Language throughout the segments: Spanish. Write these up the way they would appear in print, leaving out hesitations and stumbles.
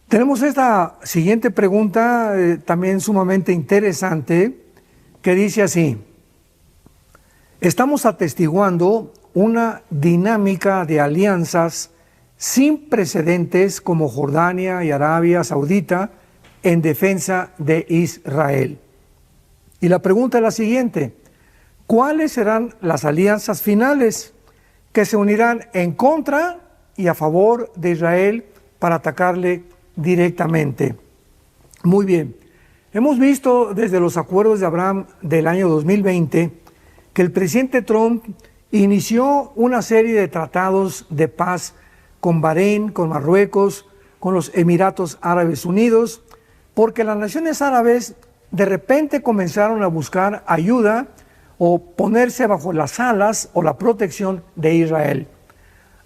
Tenemos esta siguiente pregunta, también sumamente interesante, que dice así: estamos atestiguando una dinámica de alianzas sin precedentes como Jordania y Arabia Saudita en defensa de Israel. Y la pregunta es la siguiente: ¿cuáles serán las alianzas finales que se unirán en contra y a favor de Israel para atacarle directamente? Muy bien, hemos visto desde los acuerdos de Abraham del año 2020 que el presidente Trump inició una serie de tratados de paz con Bahrein, con Marruecos, con los Emiratos Árabes Unidos, porque las naciones árabes de repente comenzaron a buscar ayuda o ponerse bajo las alas o la protección de Israel.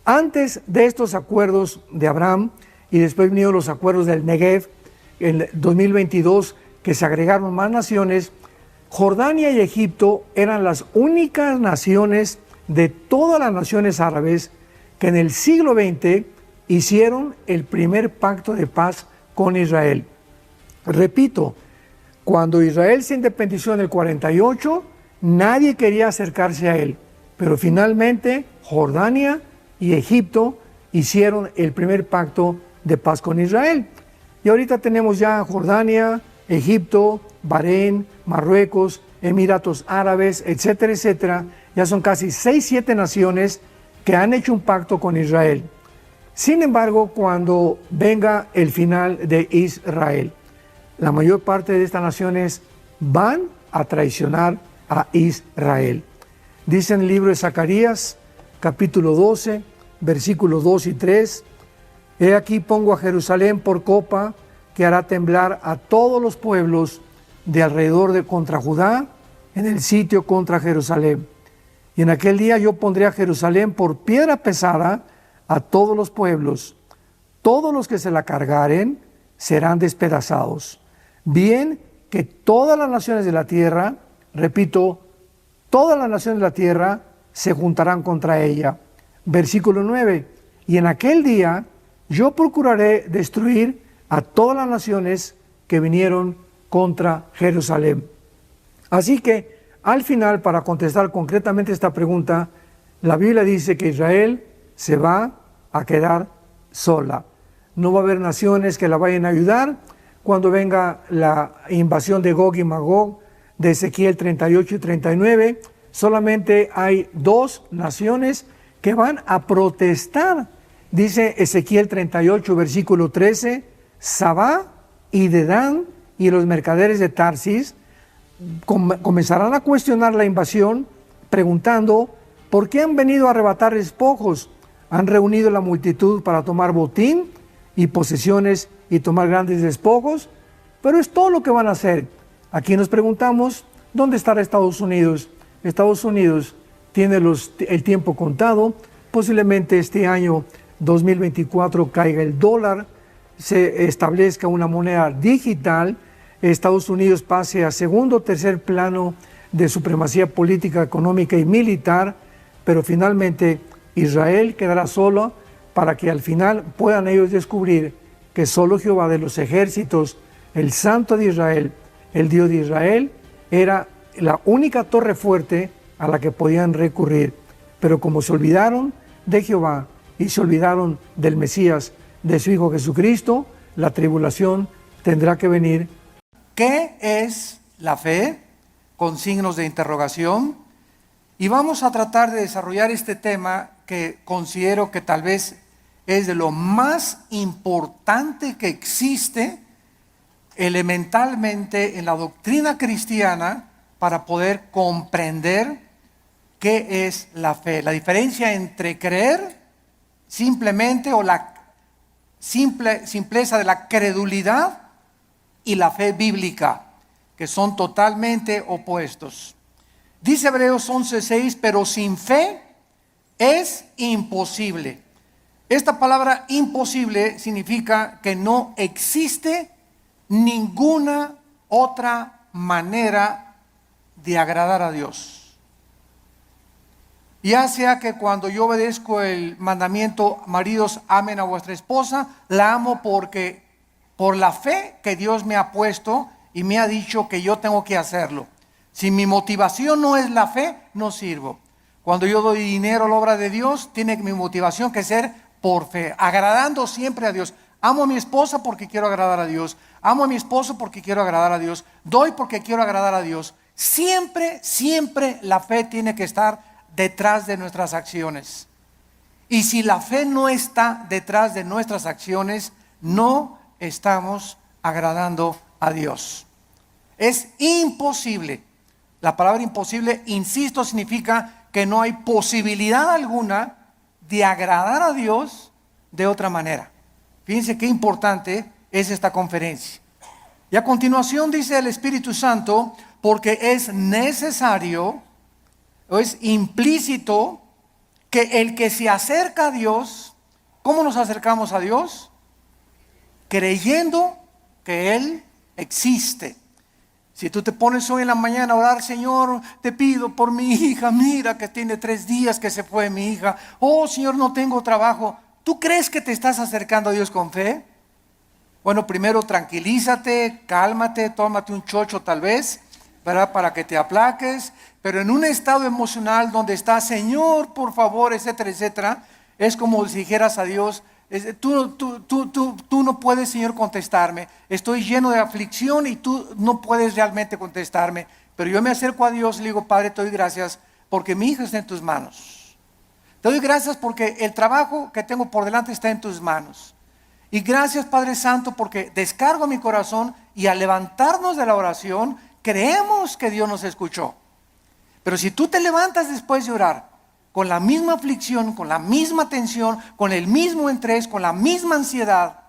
Antes de estos acuerdos de Abraham, y después vinieron los acuerdos del Negev en 2022, que se agregaron más naciones, Jordania y Egipto eran las únicas naciones de todas las naciones árabes que en el siglo XX hicieron el primer pacto de paz con Israel. Repito, cuando Israel se independizó en el 48, nadie quería acercarse a él, pero finalmente Jordania y Egipto hicieron el primer pacto de paz con Israel. Y ahorita tenemos ya Jordania, Egipto, Bahrein, Marruecos, Emiratos Árabes, etcétera, etcétera. Ya son casi 6, 7 naciones que han hecho un pacto con Israel. Sin embargo, cuando venga el final de Israel, la mayor parte de estas naciones van a traicionar a Israel. Dice en el libro de Zacarías, capítulo 12, versículos 2 y 3, he aquí pongo a Jerusalén por copa que hará temblar a todos los pueblos de alrededor de contra Judá en el sitio contra Jerusalén. Y en aquel día yo pondré a Jerusalén por piedra pesada a todos los pueblos. Todos los que se la cargaren serán despedazados. Bien que todas las naciones de la tierra, repito, todas las naciones de la tierra se juntarán contra ella. Versículo 9, y en aquel día yo procuraré destruir a todas las naciones que vinieron contra Jerusalén. Así que, al final, para contestar concretamente esta pregunta, la Biblia dice que Israel se va a quedar sola. No va a haber naciones que la vayan a ayudar cuando venga la invasión de Gog y Magog de Ezequiel 38 y 39. Solamente hay 2 naciones que van a protestar. Dice Ezequiel 38, versículo 13, Sabá y Dedán y los mercaderes de Tarsis comenzarán a cuestionar la invasión, preguntando, ¿por qué han venido a arrebatar despojos? Han reunido la multitud para tomar botín y posesiones y tomar grandes despojos, pero es todo lo que van a hacer. Aquí nos preguntamos, ¿dónde estará Estados Unidos? Estados Unidos tiene el tiempo contado. Posiblemente este año 2024 caiga el dólar, se establezca una moneda digital, Estados Unidos pase a segundo o tercer plano de supremacía política, económica y militar, pero finalmente Israel quedará solo para que al final puedan ellos descubrir que solo Jehová de los ejércitos, el Santo de Israel, el Dios de Israel, era la única torre fuerte a la que podían recurrir. Pero como se olvidaron de Jehová y se olvidaron del Mesías, de su Hijo Jesucristo, la tribulación tendrá que venir. ¿Qué es la fe? Con signos de interrogación. Y vamos a tratar de desarrollar este tema que considero que tal vez es de lo más importante que existe elementalmente en la doctrina cristiana para poder comprender qué es la fe. La diferencia entre creer simplemente o la simpleza de la credulidad y la fe bíblica, que son totalmente opuestos. Dice Hebreos 11:6, pero sin fe es imposible. Esta palabra imposible significa que no existe ninguna otra manera de agradar a Dios. Ya sea que cuando yo obedezco el mandamiento, maridos, amen a vuestra esposa, la amo porque por la fe que Dios me ha puesto y me ha dicho que yo tengo que hacerlo. Si mi motivación no es la fe, no sirvo. Cuando yo doy dinero a la obra de Dios, tiene mi motivación que ser por fe, agradando siempre a Dios. Amo a mi esposa porque quiero agradar a Dios. Amo a mi esposo porque quiero agradar a Dios. Doy porque quiero agradar a Dios. Siempre, siempre la fe tiene que estar detrás de nuestras acciones. Y si la fe no está detrás de nuestras acciones, no estamos agradando a Dios. Es imposible. La palabra imposible, insisto, significa que no hay posibilidad alguna de agradar a Dios de otra manera. Fíjense qué importante es esta conferencia. Y a continuación dice el Espíritu Santo, porque es necesario, o es implícito, que el que se acerca a Dios, ¿cómo nos acercamos a Dios? Creyendo que Él existe. Si tú te pones hoy en la mañana a orar, Señor, te pido por mi hija, mira que tiene 3 días que se fue mi hija. Oh, Señor, no tengo trabajo. ¿Tú crees que te estás acercando a Dios con fe? Bueno, primero tranquilízate, cálmate, tómate un chocho tal vez, ¿verdad? Para que te aplaques. Pero en un estado emocional donde estás, Señor, por favor, etcétera, etcétera, es como si dijeras a Dios, tú no puedes, Señor, contestarme. Estoy lleno de aflicción y tú no puedes realmente contestarme. Pero yo me acerco a Dios y le digo, Padre, te doy gracias porque mi hija está en tus manos. Te doy gracias porque el trabajo que tengo por delante está en tus manos. Y gracias, Padre Santo, porque descargo mi corazón y al levantarnos de la oración, creemos que Dios nos escuchó. Pero si tú te levantas después de orar, con la misma aflicción, con la misma tensión, con el mismo estrés, con la misma ansiedad,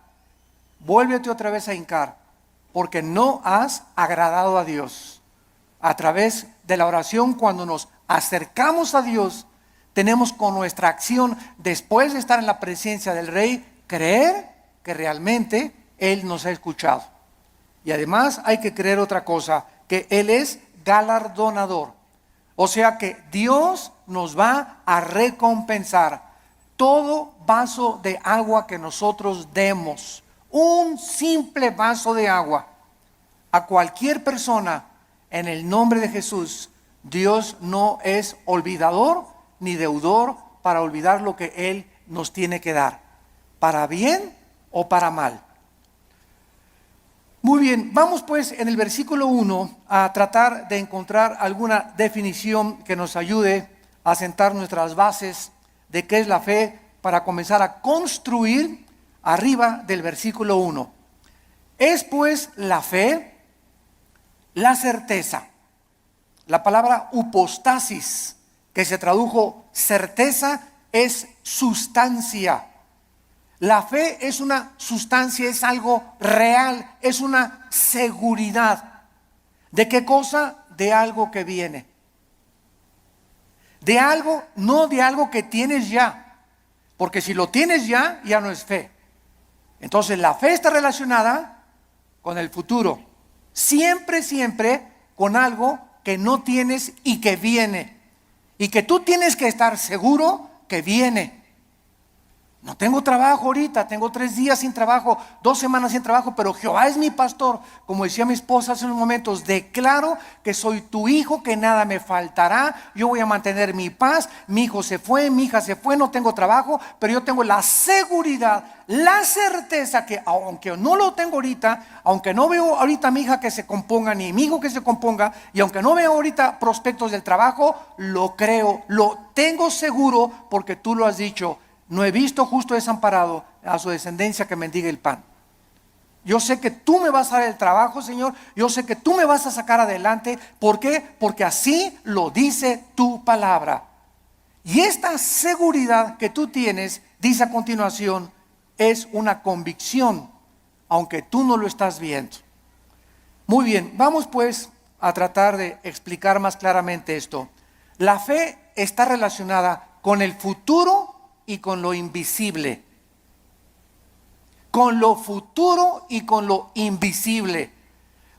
vuélvete otra vez a hincar, porque no has agradado a Dios. A través de la oración, cuando nos acercamos a Dios, tenemos con nuestra acción, después de estar en la presencia del Rey, creer que realmente Él nos ha escuchado. Y además hay que creer otra cosa, que Él es galardonador. O sea que Dios nos va a recompensar todo vaso de agua que nosotros demos. Un simple vaso de agua a cualquier persona en el nombre de Jesús. Dios no es olvidador ni deudor para olvidar lo que Él nos tiene que dar, para bien o para mal. Muy bien, vamos pues en el versículo 1 a tratar de encontrar alguna definición que nos ayude a sentar nuestras bases de qué es la fe para comenzar a construir arriba del versículo 1. Es pues la fe, la certeza. La palabra upostasis, que se tradujo certeza, es sustancia. La fe es una sustancia, es algo real, es una seguridad. ¿De qué cosa? De algo que viene. De algo, no de algo que tienes ya. Porque si lo tienes ya, ya no es fe. Entonces la fe está relacionada con el futuro. Siempre, siempre con algo que no tienes y que viene. Y que tú tienes que estar seguro que viene. No tengo trabajo ahorita, tengo 3 días sin trabajo, 2 semanas sin trabajo, pero Jehová es mi pastor. Como decía mi esposa hace unos momentos, declaro que soy tu hijo, que nada me faltará, yo voy a mantener mi paz. Mi hijo se fue, mi hija se fue, no tengo trabajo, pero yo tengo la seguridad, la certeza que aunque no lo tengo ahorita, aunque no veo ahorita a mi hija que se componga, ni mi hijo que se componga, y aunque no veo ahorita prospectos del trabajo, lo creo, lo tengo seguro porque tú lo has dicho. No he visto justo desamparado a su descendencia que mendigue el pan. Yo sé que tú me vas a dar el trabajo, Señor. Yo sé que tú me vas a sacar adelante. ¿Por qué? Porque así lo dice tu palabra. Y esta seguridad que tú tienes, dice a continuación, es una convicción, aunque tú no lo estás viendo. Muy bien, vamos pues a tratar de explicar más claramente esto. La fe está relacionada con el futuro y con lo invisible. Con lo futuro y con lo invisible.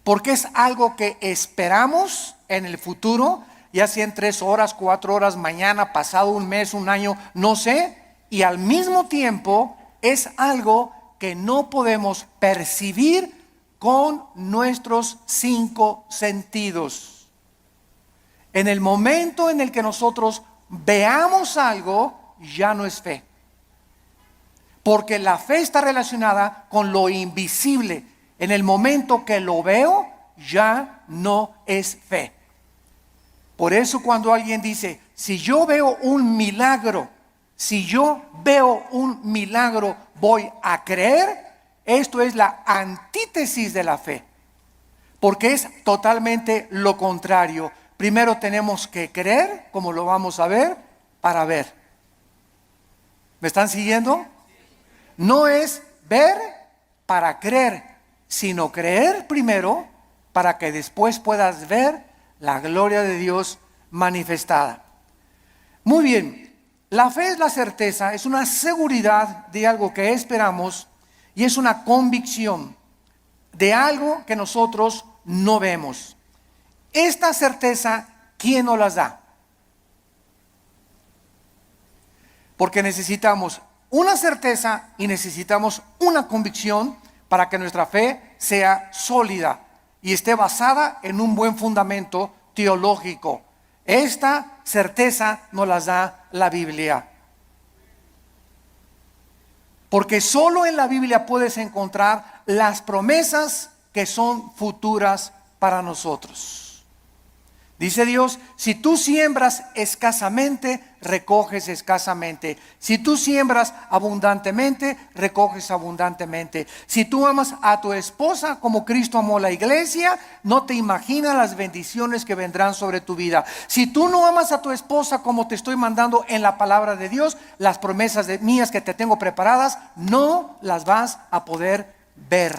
Porque es algo que esperamos en el futuro, ya sea en 3 horas, 4 horas, mañana, pasado un mes, un año, no sé. Y al mismo tiempo es algo que no podemos percibir con nuestros 5 sentidos. En el momento en el que nosotros veamos algo, ya no es fe. Porque la fe está relacionada con lo invisible. En el momento que lo veo, ya no es fe. Por eso cuando alguien dice, si yo veo un milagro, voy a creer, esto es la antítesis de la fe. Porque es totalmente lo contrario. Primero tenemos que creer, como lo vamos a ver, para ver. ¿Me están siguiendo? No es ver para creer, sino creer primero para que después puedas ver la gloria de Dios manifestada. Muy bien, la fe es la certeza, es una seguridad de algo que esperamos y es una convicción de algo que nosotros no vemos. Esta certeza, ¿quién nos las da? Porque necesitamos una certeza y necesitamos una convicción para que nuestra fe sea sólida y esté basada en un buen fundamento teológico. Esta certeza nos las da la Biblia. Porque solo en la Biblia puedes encontrar las promesas que son futuras para nosotros. Dice Dios, si tú siembras escasamente, recoges escasamente. Si tú siembras abundantemente, recoges abundantemente. Si tú amas a tu esposa como Cristo amó la iglesia, no te imaginas las bendiciones que vendrán sobre tu vida. Si tú no amas a tu esposa como te estoy mandando en la palabra de Dios, las promesas mías que te tengo preparadas, no las vas a poder ver.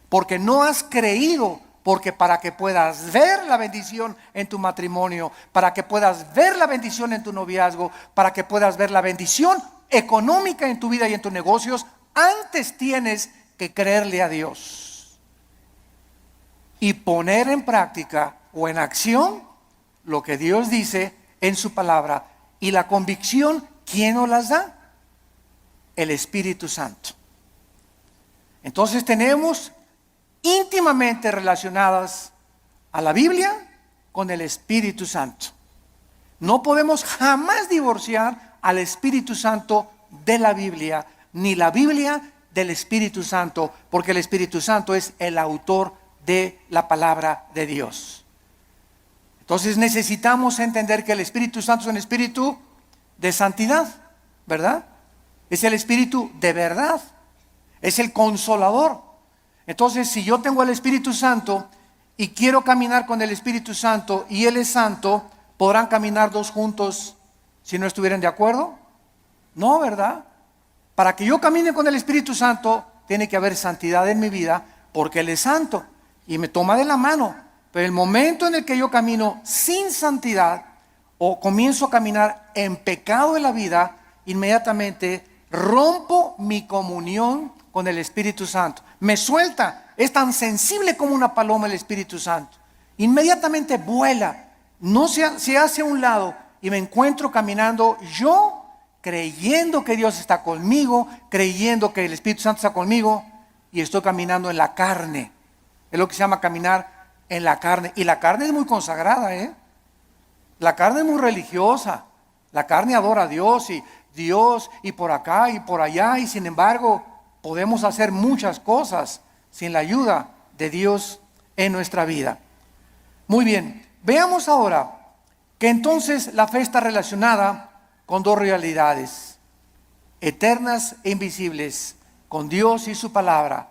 Porque no has creído. Porque para que puedas ver la bendición en tu matrimonio, para que puedas ver la bendición en tu noviazgo, para que puedas ver la bendición económica en tu vida y en tus negocios, antes tienes que creerle a Dios y poner en práctica o en acción lo que Dios dice en su palabra. Y la convicción, ¿quién nos las da? El Espíritu Santo. Entonces tenemos íntimamente relacionadas a la Biblia con el Espíritu Santo. No podemos jamás divorciar al Espíritu Santo de la Biblia, ni la Biblia del Espíritu Santo, porque el Espíritu Santo es el autor de la palabra de Dios. Entonces necesitamos entender que el Espíritu Santo es un espíritu de santidad, ¿verdad? Es el espíritu de verdad, es el consolador. Entonces, si yo tengo el Espíritu Santo y quiero caminar con el Espíritu Santo y Él es santo, ¿podrán caminar dos juntos si no estuvieran de acuerdo? No, ¿verdad? Para que yo camine con el Espíritu Santo, tiene que haber santidad en mi vida, porque Él es santo y me toma de la mano. Pero el momento en el que yo camino sin santidad o comienzo a caminar en pecado en la vida, inmediatamente rompo mi comunión con el Espíritu Santo. Me suelta, es tan sensible como una paloma el Espíritu Santo. Inmediatamente vuela, no se hace a un lado y me encuentro caminando yo, creyendo que Dios está conmigo, creyendo que el Espíritu Santo está conmigo, y estoy caminando en la carne. Es lo que se llama caminar en la carne. Y la carne es muy consagrada, La carne es muy religiosa. La carne adora a Dios y por acá y por allá, y sin embargo podemos hacer muchas cosas sin la ayuda de Dios en nuestra vida. Muy bien, veamos ahora que entonces la fe está relacionada con dos realidades eternas e invisibles, con Dios y su palabra.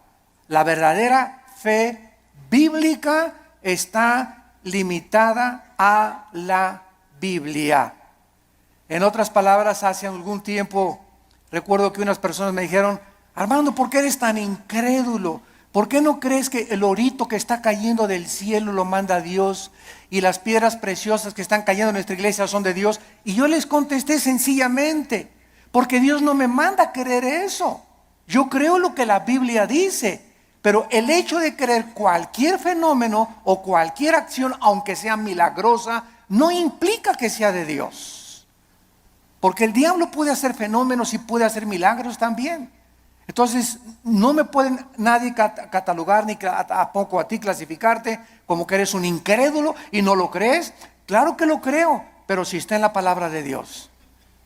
La verdadera fe bíblica está limitada a la Biblia. En otras palabras, hace algún tiempo recuerdo que unas personas me dijeron: Armando, ¿por qué eres tan incrédulo? ¿Por qué no crees que el orito que está cayendo del cielo lo manda Dios y las piedras preciosas que están cayendo en nuestra iglesia son de Dios? Y yo les contesté sencillamente, porque Dios no me manda a creer eso. Yo creo lo que la Biblia dice, pero el hecho de creer cualquier fenómeno o cualquier acción, aunque sea milagrosa, no implica que sea de Dios. Porque el diablo puede hacer fenómenos y puede hacer milagros también. Entonces, no me pueden nadie catalogar ni tampoco a ti clasificarte como que eres un incrédulo y no lo crees. Claro que lo creo, pero si está en la palabra de Dios.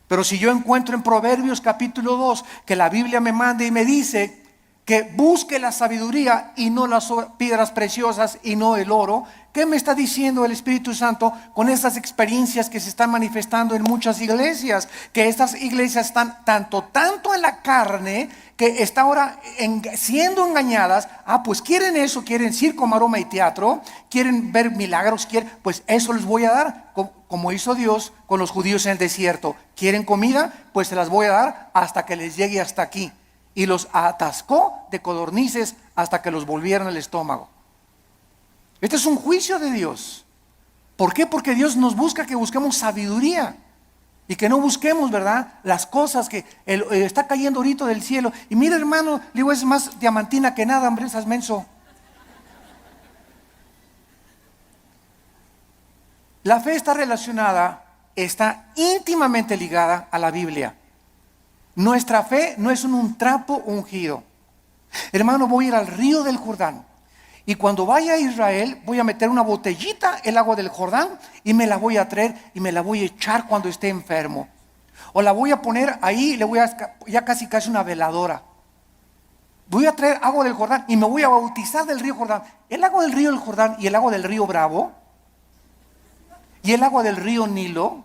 Pero si yo encuentro en Proverbios capítulo 2 que la Biblia me manda y me dice que busque la sabiduría y no las piedras preciosas y no el oro, ¿qué me está diciendo el Espíritu Santo con estas experiencias que se están manifestando en muchas iglesias? Que estas iglesias están tanto en la carne, que está ahora siendo engañadas. Pues quieren eso, quieren circo, maroma y teatro, quieren ver milagros, pues eso les voy a dar, como hizo Dios con los judíos en el desierto. ¿Quieren comida? Pues se las voy a dar hasta que les llegue hasta aquí. Y los atascó de codornices hasta que los volvieron el estómago. Este es un juicio de Dios. ¿Por qué? Porque Dios nos busca que busquemos sabiduría y que no busquemos, ¿verdad?, las cosas que está cayendo ahorita del cielo. Y mira, hermano, le digo, es más diamantina que nada, hombre, estás menso. La fe está relacionada, está íntimamente ligada a la Biblia. Nuestra fe no es un trapo ungido. Hermano, voy a ir al río del Jordán. Y cuando vaya a Israel, voy a meter una botellita el agua del Jordán y me la voy a traer y me la voy a echar cuando esté enfermo. O la voy a poner ahí, ya casi una veladora. Voy a traer agua del Jordán y me voy a bautizar del río Jordán. El agua del río del Jordán y el agua del río Bravo y el agua del río Nilo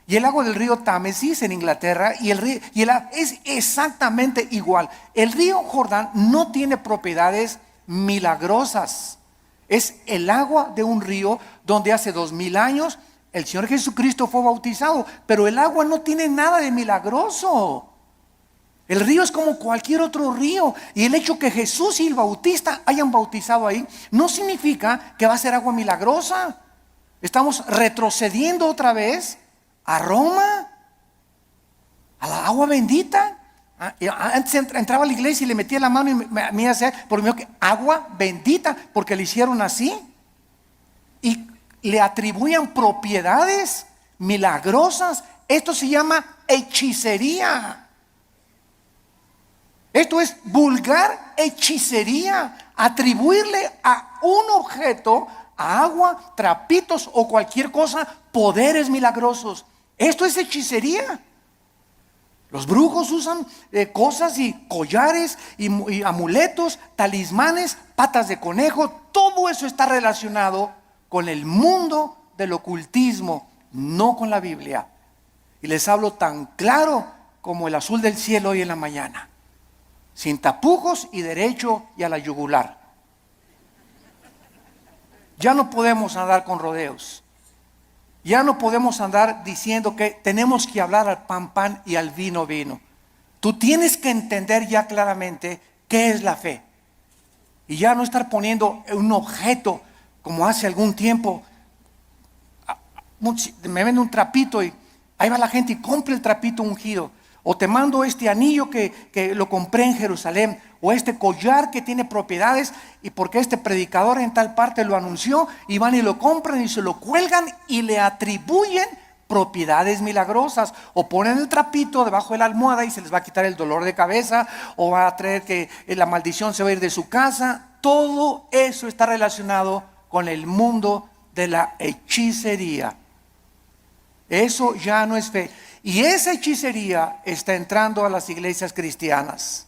y el agua del río Támesis en Inglaterra es exactamente igual. El río Jordán no tiene propiedades milagrosas. Es el agua de un río donde hace 2000 años el Señor Jesucristo fue bautizado, pero el agua no tiene nada de milagroso. El río es como cualquier otro río, y el hecho que Jesús y el Bautista hayan bautizado ahí no significa que va a ser agua milagrosa. Estamos retrocediendo otra vez a Roma, a la agua bendita. Antes entraba a la iglesia y le metía la mano y me hacía por mí que agua bendita, porque le hicieron así y le atribuían propiedades milagrosas. Esto se llama hechicería. Esto es vulgar hechicería, atribuirle a un objeto, a agua, trapitos o cualquier cosa, poderes milagrosos. Esto es hechicería. Los brujos usan cosas y collares y amuletos, talismanes, patas de conejo. Todo eso está relacionado con el mundo del ocultismo, no con la Biblia. Y les hablo tan claro como el azul del cielo hoy en la mañana, sin tapujos y derecho y a la yugular. Ya no podemos andar con rodeos. Ya no podemos andar diciendo que tenemos que hablar al pan, pan y al vino, vino. Tú tienes que entender ya claramente qué es la fe. Y ya no estar poniendo un objeto como hace algún tiempo. Me vende un trapito y ahí va la gente y compra el trapito ungido. O te mando este anillo que lo compré en Jerusalén. O este collar que tiene propiedades y porque este predicador en tal parte lo anunció, y van y lo compran y se lo cuelgan y le atribuyen propiedades milagrosas. O ponen el trapito debajo de la almohada y se les va a quitar el dolor de cabeza, o va a traer que la maldición se va a ir de su casa. Todo eso está relacionado con el mundo de la hechicería. Eso ya no es fe. Y esa hechicería está entrando a las iglesias cristianas.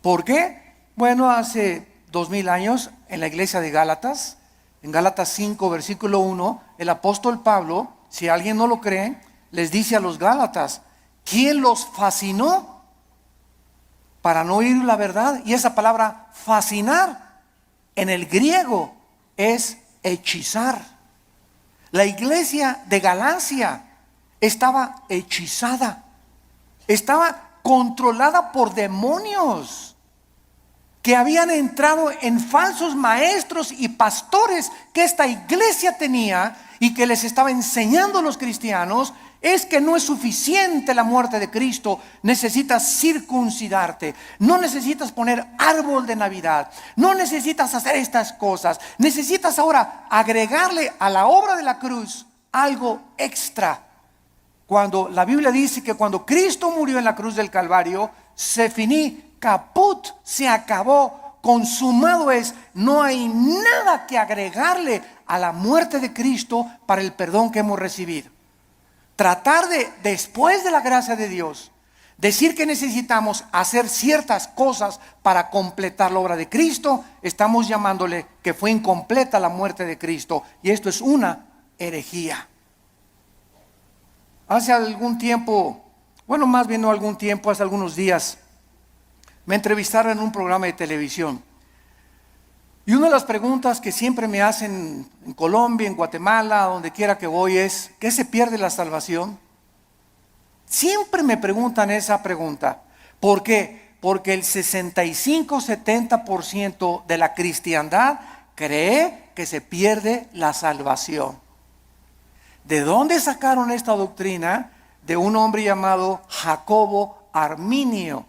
¿Por qué? Bueno, hace 2000 años en la iglesia de Gálatas, en Gálatas 5, versículo 1, el apóstol Pablo, si alguien no lo cree, les dice a los Gálatas, ¿quién los fascinó para no oír la verdad? Y esa palabra fascinar en el griego es hechizar. La iglesia de Galacia estaba hechizada, estaba controlada por demonios que habían entrado en falsos maestros y pastores que esta iglesia tenía y que les estaba enseñando a los cristianos. Es que no es suficiente la muerte de Cristo, necesitas circuncidarte, no necesitas poner árbol de Navidad, no necesitas hacer estas cosas, necesitas ahora agregarle a la obra de la cruz algo extra. Cuando la Biblia dice que cuando Cristo murió en la cruz del Calvario, se finí, caput, se acabó, consumado es. No hay nada que agregarle a la muerte de Cristo para el perdón que hemos recibido. Tratar de, después de la gracia de Dios, decir que necesitamos hacer ciertas cosas para completar la obra de Cristo, estamos llamándole que fue incompleta la muerte de Cristo, y esto es una herejía. Hace algún tiempo, bueno, más bien no algún tiempo, hace algunos días, me entrevistaron en un programa de televisión. Y una de las preguntas que siempre me hacen en Colombia, en Guatemala, donde quiera que voy es, ¿qué se pierde la salvación? Siempre me preguntan esa pregunta. ¿Por qué? Porque el 65-70% de la cristiandad cree que se pierde la salvación. ¿De dónde sacaron esta doctrina? De un hombre llamado Jacobo Arminio,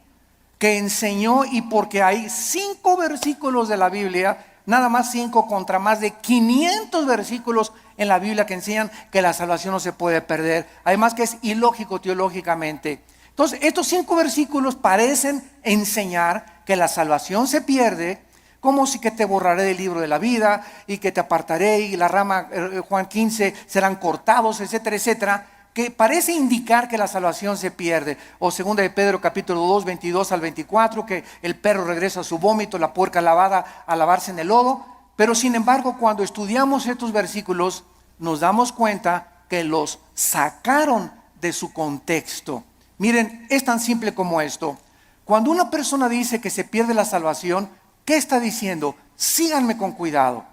que enseñó, y porque hay 5 versículos de la Biblia, nada más 5 contra más de 500 versículos en la Biblia que enseñan que la salvación no se puede perder. Además que es ilógico teológicamente. Entonces, estos 5 versículos parecen enseñar que la salvación se pierde, como si que te borraré del libro de la vida y que te apartaré y la rama, Juan 15, serán cortados, etcétera, etcétera, que parece indicar que la salvación se pierde. O segunda de Pedro capítulo 2, 22 al 24, que el perro regresa a su vómito, la puerca lavada a lavarse en el lodo. Pero sin embargo, cuando estudiamos estos versículos, nos damos cuenta que los sacaron de su contexto. Miren, es tan simple como esto. Cuando una persona dice que se pierde la salvación, ¿qué está diciendo? Síganme con cuidado.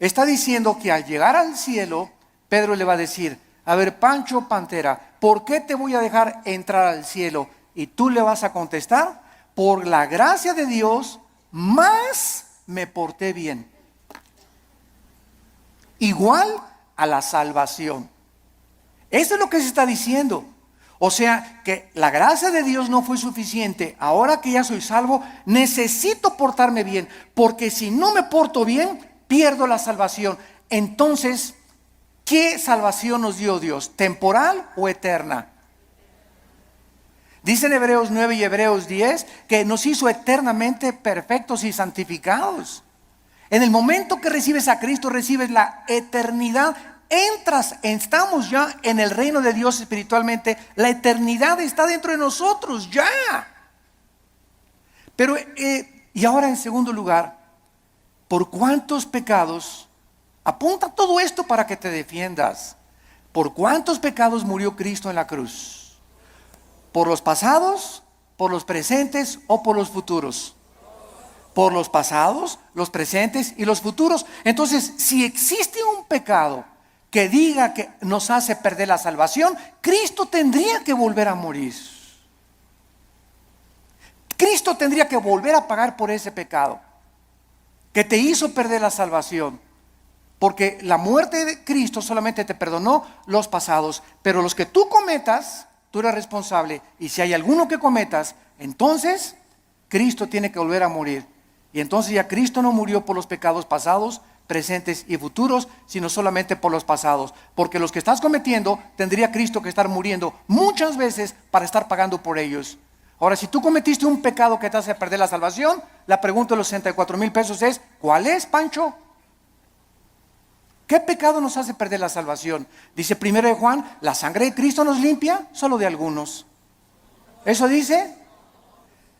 Está diciendo que al llegar al cielo, Pedro le va a decir, a ver, Pancho Pantera, ¿por qué te voy a dejar entrar al cielo? Y tú le vas a contestar, por la gracia de Dios, más me porté bien. Igual a la salvación. Eso es lo que se está diciendo. O sea, que la gracia de Dios no fue suficiente. Ahora que ya soy salvo, necesito portarme bien, porque si no me porto bien, pierdo la salvación. Entonces, ¿qué salvación nos dio Dios? ¿Temporal o eterna? Dicen Hebreos 9 y Hebreos 10 que nos hizo eternamente perfectos y santificados. En el momento que recibes a Cristo, recibes la eternidad. Estamos ya en el reino de Dios espiritualmente. La eternidad está dentro de nosotros ya. Pero, y ahora en segundo lugar, ¿por cuántos pecados? Apunta todo esto para que te defiendas. ¿Por cuántos pecados murió Cristo en la cruz? ¿Por los pasados, por los presentes o por los futuros? Por los pasados, los presentes y los futuros. Entonces, si existe un pecado que diga que nos hace perder la salvación, Cristo tendría que volver a morir. Cristo tendría que volver a pagar por ese pecado que te hizo perder la salvación. Porque la muerte de Cristo solamente te perdonó los pasados, pero los que tú cometas, tú eres responsable. Y si hay alguno que cometas, entonces Cristo tiene que volver a morir. Y entonces ya Cristo no murió por los pecados pasados, presentes y futuros, sino solamente por los pasados. Porque los que estás cometiendo, tendría Cristo que estar muriendo muchas veces para estar pagando por ellos. Ahora, si tú cometiste un pecado que te hace perder la salvación, la pregunta de los 64,000 pesos es, ¿cuál es, Pancho? ¿Qué pecado nos hace perder la salvación? Dice 1 Juan, ¿la sangre de Cristo nos limpia? Solo de algunos. Eso dice,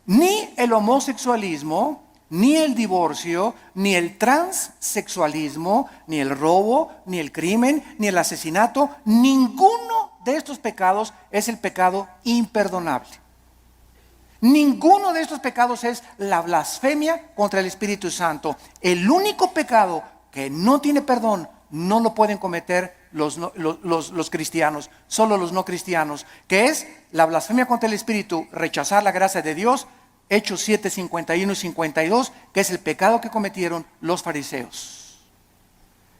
ni el homosexualismo, ni el divorcio, ni el transexualismo, ni el robo, ni el crimen, ni el asesinato, ninguno de estos pecados es el pecado imperdonable. Ninguno de estos pecados es la blasfemia contra el Espíritu Santo. El único pecado que no tiene perdón no lo pueden cometer los cristianos, solo los no cristianos, que es la blasfemia contra el Espíritu, rechazar la gracia de Dios. Hechos 7, 51 y 52, que es el pecado que cometieron los fariseos.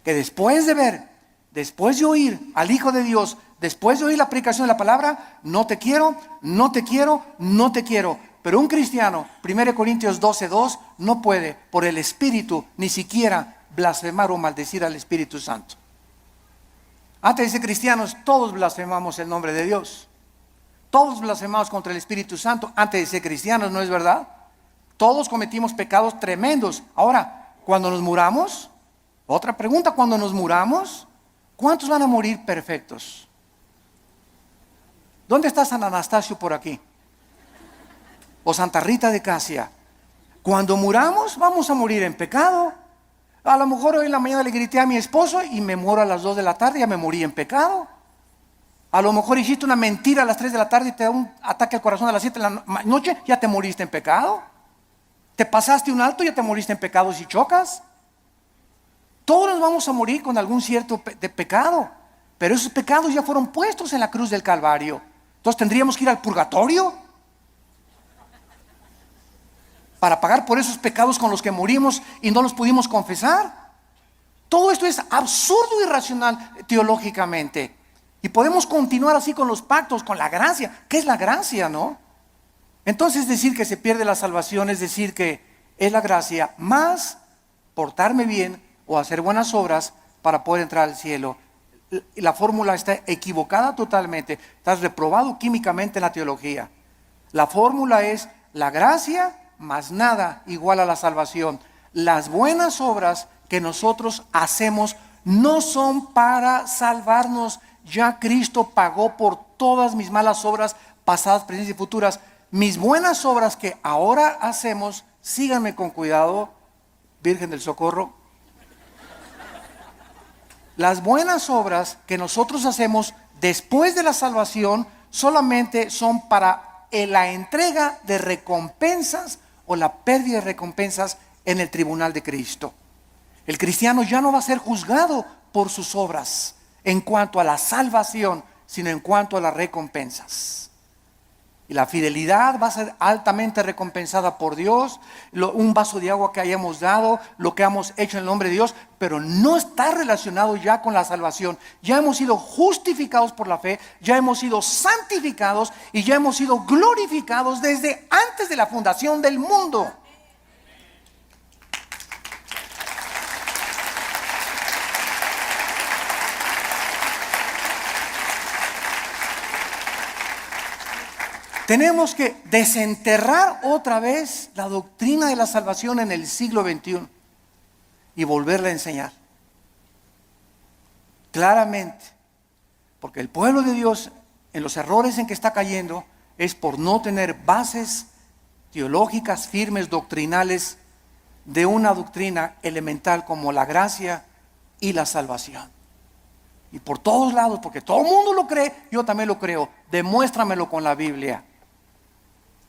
Que después de ver, después de oír al Hijo de Dios, después de oír la predicación de la palabra, no te quiero, no te quiero, no te quiero. Pero un cristiano, 1 Corintios 12, 2, no puede por el Espíritu ni siquiera blasfemar o maldecir al Espíritu Santo. Antes de ser cristianos, todos blasfemamos el nombre de Dios. Todos blasfemamos contra el Espíritu Santo antes de ser cristianos, ¿no es verdad? Todos cometimos pecados tremendos. Ahora, cuando nos muramos, otra pregunta, cuando nos muramos, ¿cuántos van a morir perfectos? ¿Dónde está San Anastasio por aquí? O Santa Rita de Casia. Cuando muramos, vamos a morir en pecado. A lo mejor hoy en la mañana le grité a mi esposo y me muero a las 2 de la tarde, ya me morí en pecado. A lo mejor hiciste una mentira a las 3 de la tarde y te da un ataque al corazón a las 7 de la noche, ya te moriste en pecado. Te pasaste un alto, ya te moriste en pecado si chocas. Todos nos vamos a morir con algún cierto de pecado, pero esos pecados ya fueron puestos en la cruz del Calvario. Entonces tendríamos que ir al purgatorio para pagar por esos pecados con los que morimos y no los pudimos confesar. Todo esto es absurdo y irracional teológicamente. Y podemos continuar así con los pactos, con la gracia. ¿Qué es la gracia, no? Entonces decir que se pierde la salvación es decir que es la gracia más portarme bien o hacer buenas obras para poder entrar al cielo. La fórmula está equivocada totalmente. Estás reprobado químicamente en la teología. La fórmula es la gracia más nada igual a la salvación. Las buenas obras que nosotros hacemos no son para salvarnos. Ya Cristo pagó por todas mis malas obras pasadas, presentes y futuras. Mis buenas obras que ahora hacemos, síganme con cuidado, Virgen del Socorro. Las buenas obras que nosotros hacemos después de la salvación solamente son para la entrega de recompensas o la pérdida de recompensas en el tribunal de Cristo. El cristiano ya no va a ser juzgado por sus obras en cuanto a la salvación, sino en cuanto a las recompensas. Y la fidelidad va a ser altamente recompensada por Dios. Un vaso de agua que hayamos dado, lo que hemos hecho en el nombre de Dios, pero no está relacionado ya con la salvación. Ya hemos sido justificados por la fe, ya hemos sido santificados y ya hemos sido glorificados desde antes de la fundación del mundo. Tenemos que desenterrar otra vez la doctrina de la salvación en el siglo XXI y volverla a enseñar claramente, porque el pueblo de Dios en los errores en que está cayendo es por no tener bases teológicas firmes, doctrinales, de una doctrina elemental como la gracia y la salvación. Y por todos lados, porque todo el mundo lo cree, yo también lo creo. Demuéstramelo con la Biblia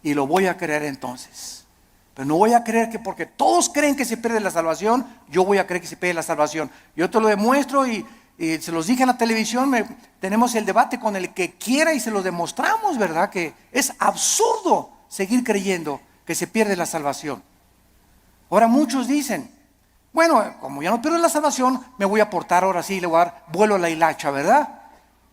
y lo voy a creer entonces. Pero no voy a creer que porque todos creen que se pierde la salvación, yo voy a creer que se pierde la salvación. Yo te lo demuestro y se los dije en la televisión, tenemos el debate con el que quiera y se lo demostramos, ¿verdad? Que es absurdo seguir creyendo que se pierde la salvación. Ahora muchos dicen, bueno, como ya no pierdo la salvación, me voy a portar ahora sí, le voy a dar vuelo a la hilacha, ¿verdad?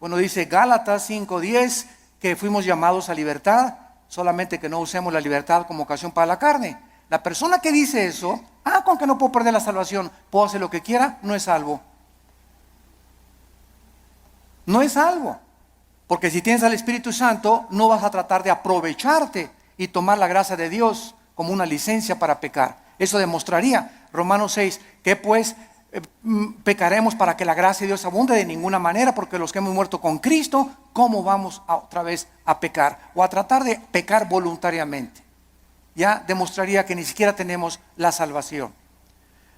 Bueno, dice Gálatas 5:10 que fuimos llamados a libertad, solamente que no usemos la libertad como ocasión para la carne. La persona que dice eso, con que no puedo perder la salvación, puedo hacer lo que quiera, no es salvo. No es salvo. Porque si tienes al Espíritu Santo, no vas a tratar de aprovecharte y tomar la gracia de Dios como una licencia para pecar. Eso demostraría Romanos 6, que pues pecaremos para que la gracia de Dios abunde de ninguna manera, porque los que hemos muerto con Cristo, ¿cómo vamos otra vez a pecar? O a tratar de pecar voluntariamente. Ya demostraría que ni siquiera tenemos la salvación.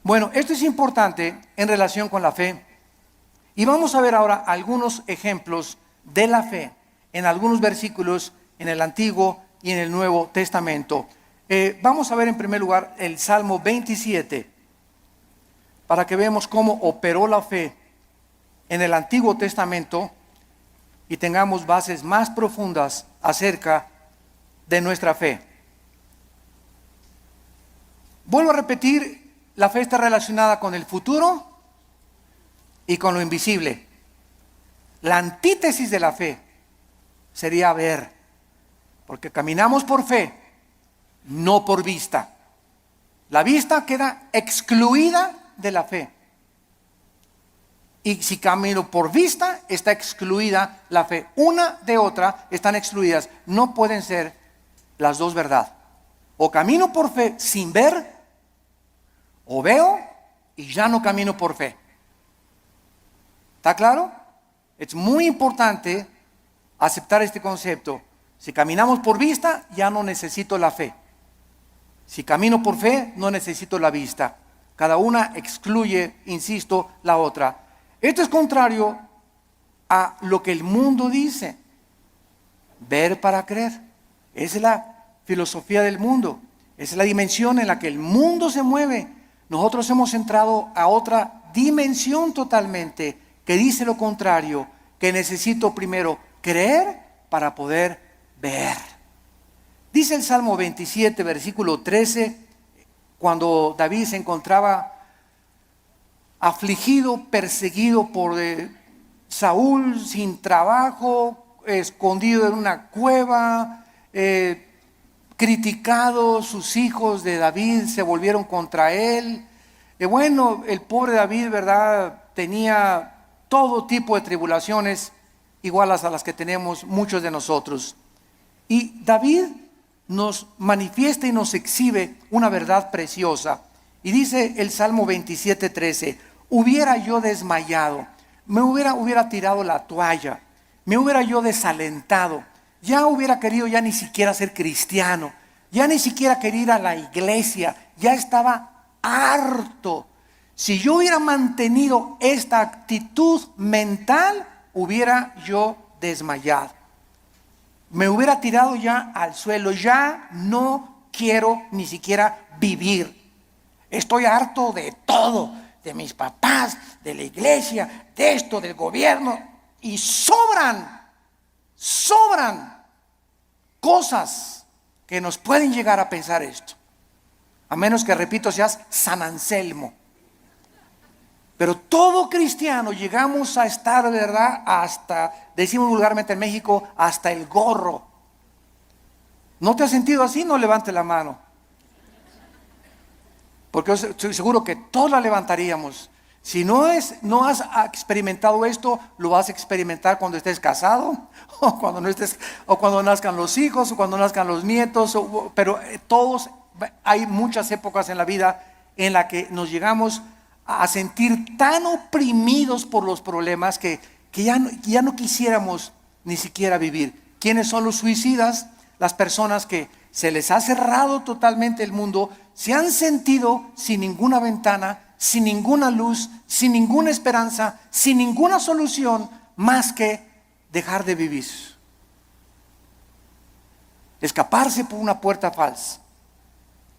Bueno, esto es importante en relación con la fe. Y vamos a ver ahora algunos ejemplos de la fe en algunos versículos en el Antiguo y en el Nuevo Testamento. Vamos a ver en primer lugar el Salmo 27, para que veamos cómo operó la fe en el Antiguo Testamento y tengamos bases más profundas acerca de nuestra fe. Vuelvo a repetir, la fe está relacionada con el futuro y con lo invisible. La antítesis de la fe sería ver, porque caminamos por fe, no por vista. La vista queda excluida de la fe. Y si camino por vista, está excluida la fe. Una de otra están excluidas. No pueden ser las dos verdad. O camino por fe sin ver, o veo y ya no camino por fe. ¿Está claro? Es muy importante aceptar este concepto. Si caminamos por vista, ya no necesito la fe. Si camino por fe, no necesito la vista. Cada una excluye, insisto, la otra. Esto es contrario a lo que el mundo dice. Ver para creer. Esa es la filosofía del mundo. Esa es la dimensión en la que el mundo se mueve. Nosotros hemos entrado a otra dimensión totalmente que dice lo contrario, que necesito primero creer para poder ver. Dice el Salmo 27, versículo 13, cuando David se encontraba afligido, perseguido por Saúl, sin trabajo, escondido en una cueva, criticado, sus hijos de David se volvieron contra él. Bueno, el pobre David, ¿verdad?, tenía todo tipo de tribulaciones iguales a las que tenemos muchos de nosotros. Y David nos manifiesta y nos exhibe una verdad preciosa. Y dice el Salmo 27, 13, hubiera yo desmayado, me hubiera tirado la toalla, me hubiera yo desalentado, ya hubiera querido ya ni siquiera ser cristiano, ya ni siquiera quería ir a la iglesia, ya estaba harto. Si yo hubiera mantenido esta actitud mental, hubiera yo desmayado. Me hubiera tirado ya al suelo, ya no quiero ni siquiera vivir. Estoy harto de todo, de mis papás, de la iglesia, de esto, del gobierno. Y sobran cosas que nos pueden llegar a pensar esto. A menos que, repito, seas San Anselmo. Pero todo cristiano llegamos a estar, ¿verdad?, hasta, decimos vulgarmente en México, hasta el gorro. ¿No te has sentido así? No levante la mano. Porque yo estoy seguro que todos la levantaríamos. Si no has experimentado esto, lo vas a experimentar cuando estés casado, o cuando nazcan los hijos, o cuando nazcan los nietos. Pero hay muchas épocas en la vida en la que nos llegamos a sentir tan oprimidos por los problemas que ya no quisiéramos ni siquiera vivir. ¿Quiénes son los suicidas? Las personas que se les ha cerrado totalmente el mundo, se han sentido sin ninguna ventana, sin ninguna luz, sin ninguna esperanza, sin ninguna solución más que dejar de vivir. Escaparse por una puerta falsa.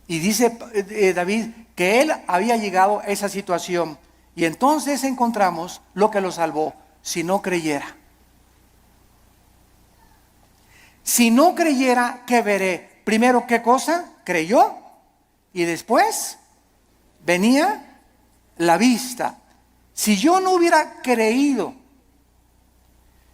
Y dice David que él había llegado a esa situación, y entonces encontramos lo que lo salvó: si no creyera. Si no creyera, ¿qué veré? Primero, ¿qué cosa? Creyó, y después venía la vista. Si yo no hubiera creído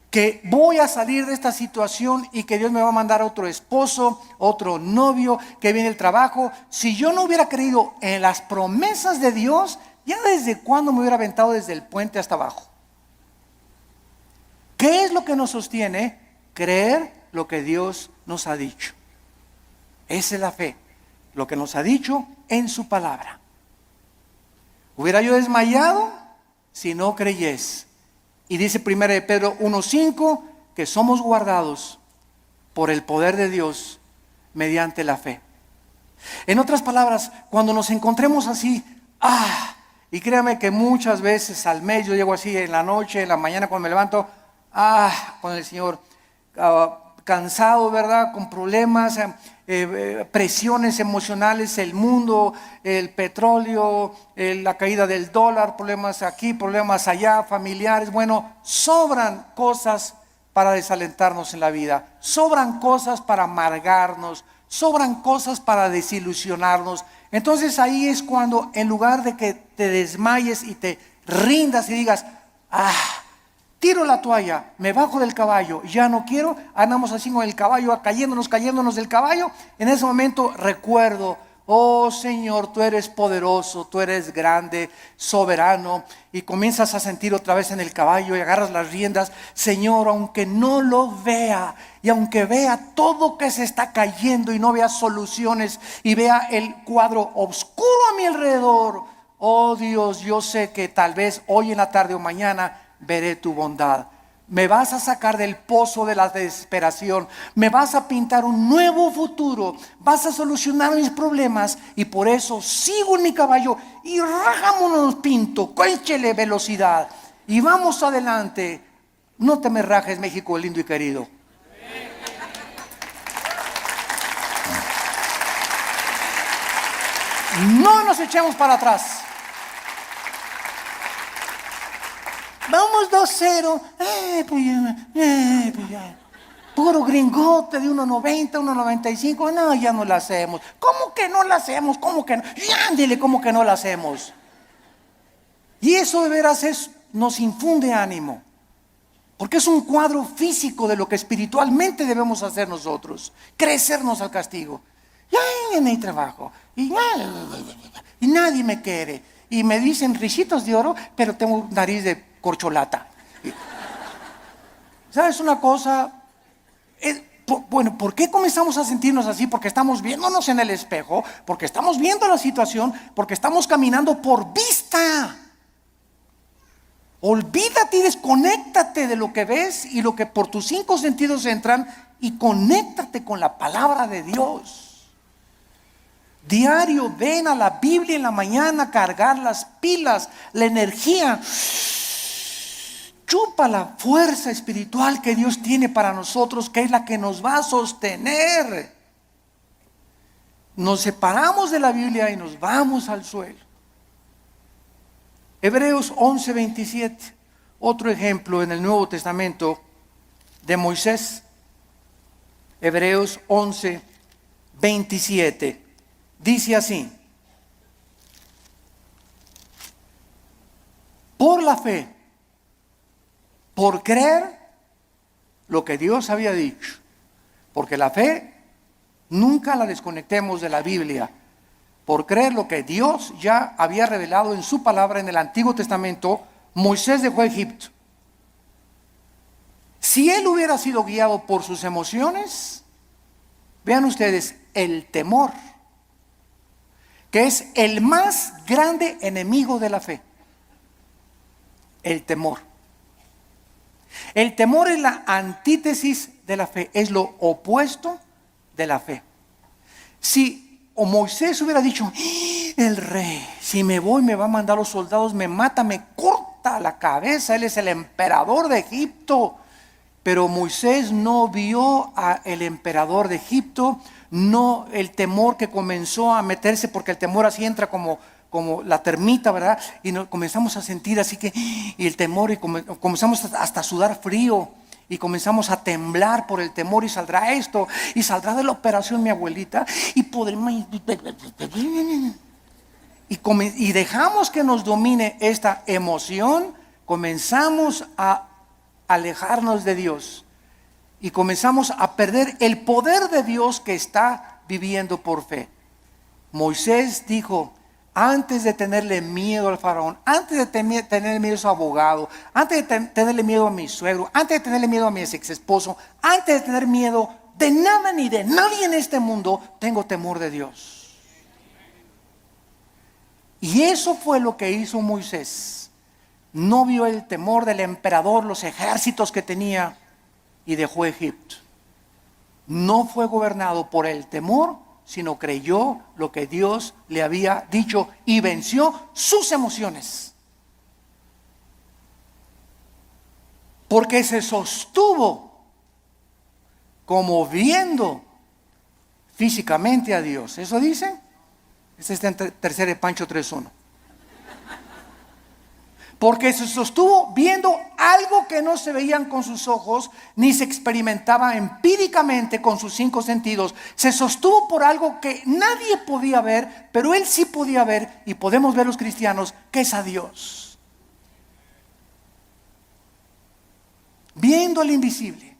que voy a salir de esta situación y que Dios me va a mandar otro esposo, otro novio, que viene el trabajo, si yo no hubiera creído en las promesas de Dios, ya desde cuándo me hubiera aventado desde el puente hasta abajo. ¿Qué es lo que nos sostiene? Creer lo que Dios nos ha dicho. Esa es la fe, lo que nos ha dicho en su palabra. ¿Hubiera yo desmayado si no creyese? Y dice 1 Pedro 1:5 que somos guardados por el poder de Dios mediante la fe. En otras palabras, cuando nos encontremos así, y créame que muchas veces al mes yo llego así en la noche, en la mañana cuando me levanto, con el Señor, cansado, ¿verdad?, con problemas, presiones emocionales, el mundo, el petróleo, la caída del dólar, problemas aquí, problemas allá, familiares. Bueno, sobran cosas para desalentarnos en la vida, sobran cosas para amargarnos, sobran cosas para desilusionarnos. Entonces ahí es cuando, en lugar de que te desmayes y te rindas y digas, tiro la toalla, me bajo del caballo, ya no quiero, andamos así con el caballo, cayéndonos del caballo. En ese momento recuerdo Oh Señor, tú eres poderoso, tú eres grande, soberano. Y comienzas a sentir otra vez en el caballo y agarras las riendas. Señor, aunque no lo vea y aunque vea todo que se está cayendo y no vea soluciones y vea el cuadro oscuro a mi alrededor, oh Dios, yo sé que tal vez hoy en la tarde o mañana veré tu bondad. Me vas a sacar del pozo de la desesperación. Me vas a pintar un nuevo futuro. Vas a solucionar mis problemas. Y por eso sigo en mi caballo y rajámonos pinto. Cónchele velocidad. Y vamos adelante. No te me rajes, México lindo y querido. No nos echemos para atrás. Vamos 2-0. Pues ya. Puro gringote de 1.90, 1.95. No, ya no la hacemos. ¿Cómo que no la hacemos? ¿Cómo que no? Ya, ándele, ¿cómo que no la hacemos? Y eso de veras nos infunde ánimo. Porque es un cuadro físico de lo que espiritualmente debemos hacer nosotros. Crecernos al castigo. Ya no hay trabajo. Y nadie me quiere. Y me dicen risitos de oro, pero tengo nariz de corcholata. ¿Sabes una cosa? Bueno, ¿por qué comenzamos a sentirnos así? Porque estamos viéndonos en el espejo, porque estamos viendo la situación, porque estamos caminando por vista. Olvídate y desconéctate de lo que ves y lo que por tus 5 sentidos entran y conéctate con la palabra de Dios. Diario ven a la Biblia en la mañana, cargar las pilas, la energía. Chupa la fuerza espiritual que Dios tiene para nosotros, que es la que nos va a sostener. Nos separamos de la Biblia y nos vamos al suelo. Hebreos 11:27, otro ejemplo en el Nuevo Testamento de Moisés. Hebreos 11:27 dice así: por la fe, por creer lo que Dios había dicho, porque la fe nunca la desconectemos de la Biblia. Por creer lo que Dios ya había revelado en su palabra en el Antiguo Testamento, Moisés dejó Egipto. Si él hubiera sido guiado por sus emociones, vean ustedes, el temor, que es el más grande enemigo de la fe. El temor. El temor es la antítesis de la fe, es lo opuesto de la fe. Si Moisés hubiera dicho, el rey, si me voy me va a mandar los soldados, me mata, me corta la cabeza, él es el emperador de Egipto. Pero Moisés no vio al emperador de Egipto, no el temor que comenzó a meterse, porque el temor así entra como la termita, ¿verdad? Y comenzamos a sentir así que, y el temor, y comenzamos hasta a sudar frío, y comenzamos a temblar por el temor, y saldrá esto, y saldrá de la operación mi abuelita, y podremos, y dejamos que nos domine esta emoción, comenzamos a alejarnos de Dios, y comenzamos a perder el poder de Dios que está viviendo por fe. Moisés dijo, antes de tenerle miedo al faraón, antes de tenerle miedo a su abogado, antes de tenerle miedo a mi suegro, antes de tenerle miedo a mi ex esposo, antes de tener miedo de nada ni de nadie en este mundo, tengo temor de Dios. Y eso fue lo que hizo Moisés. No vio el temor del emperador, los ejércitos que tenía, y dejó Egipto. No fue gobernado por el temor, sino creyó lo que Dios le había dicho y venció sus emociones. Porque se sostuvo como viendo físicamente a Dios. ¿Eso dice? Este está en 3 Pancho 3:1. Porque se sostuvo viendo algo que no se veían con sus ojos, ni se experimentaba empíricamente con sus 5 sentidos. Se sostuvo por algo que nadie podía ver, pero él sí podía ver, y podemos ver los cristianos, que es a Dios. Viendo al invisible.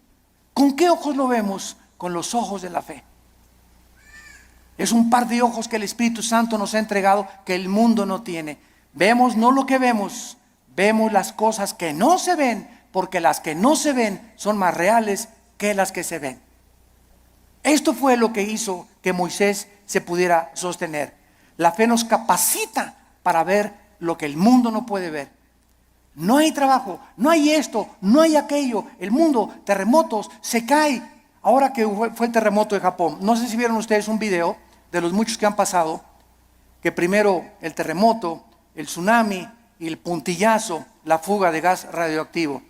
¿Con qué ojos lo vemos? Con los ojos de la fe. Es un par de ojos que el Espíritu Santo nos ha entregado que el mundo no tiene. Vemos no lo que vemos, vemos las cosas que no se ven, porque las que no se ven son más reales que las que se ven. Esto fue lo que hizo que Moisés se pudiera sostener. La fe nos capacita para ver lo que el mundo no puede ver. No hay trabajo, no hay esto, no hay aquello. El mundo, terremotos, se cae. Ahora que fue el terremoto de Japón, no sé si vieron ustedes un video de los muchos que han pasado, que primero el terremoto, el tsunami y el puntillazo, la fuga de gas radioactivo.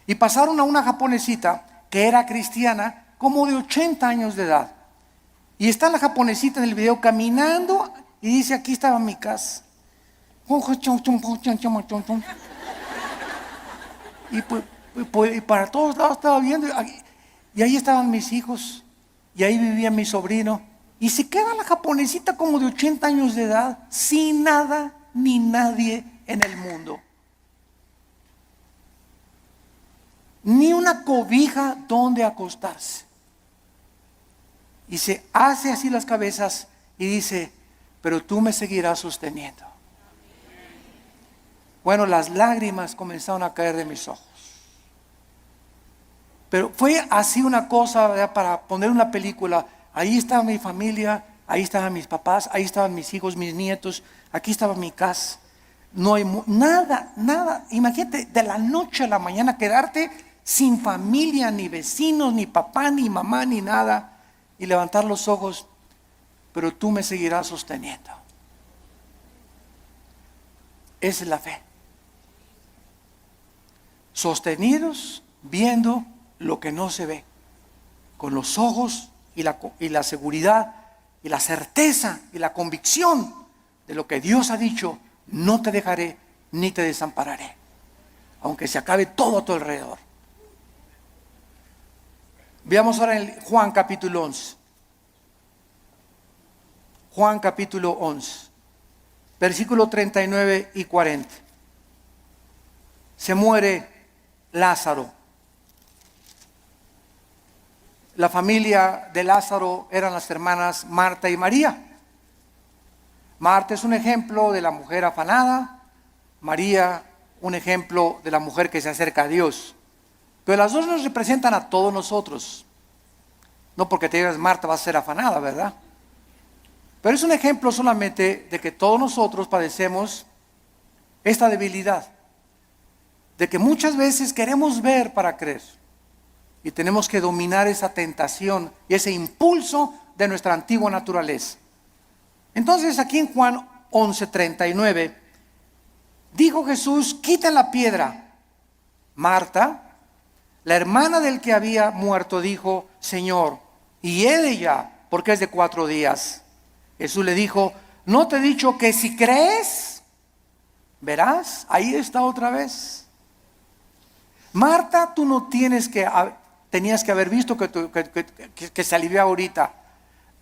Y pasaron a una japonesita que era cristiana, como de 80 años de edad. Y está la japonesita en el video caminando y dice, aquí estaba mi casa. Y para todos lados estaba viendo, y ahí estaban mis hijos, y ahí vivía mi sobrino. Y se queda la japonesita como de 80 años de edad, sin nada ni nadie en el mundo. Ni una cobija donde acostarse. Y se hace así las cabezas y dice, pero tú me seguirás sosteniendo. Bueno, las lágrimas comenzaron a caer de mis ojos. Pero fue así una cosa, ¿verdad? Para poner una película. Ahí estaba mi familia, ahí estaban mis papás, ahí estaban mis hijos, mis nietos, aquí estaba mi casa. No hay nada. Imagínate, de la noche a la mañana quedarte sin familia, ni vecinos, ni papá, ni mamá, ni nada. Y levantar los ojos, pero tú me seguirás sosteniendo. Esa es la fe. Sostenidos viendo lo que no se ve, con los ojos y la seguridad y la certeza y la convicción de lo que Dios ha dicho, no te dejaré ni te desampararé, aunque se acabe todo a tu alrededor. Veamos ahora en Juan capítulo 11. Juan capítulo 11, versículo 39 y 40. Se muere Lázaro. La familia de Lázaro eran las hermanas Marta y María. Marta es un ejemplo de la mujer afanada, María un ejemplo de la mujer que se acerca a Dios. Pero las dos nos representan a todos nosotros. No porque te digas Marta vas a ser afanada, ¿verdad? Pero es un ejemplo solamente de que todos nosotros padecemos esta debilidad, de que muchas veces queremos ver para creer. Y tenemos que dominar esa tentación y ese impulso de nuestra antigua naturaleza. Entonces aquí en Juan 11:39, dijo Jesús, quita la piedra. Marta, la hermana del que había muerto, dijo, Señor, y he de ya, porque es de 4 días. Jesús le dijo, ¿no te he dicho que si crees, verás? Ahí está otra vez. Marta, tú no tenías que haber visto que se alivió ahorita.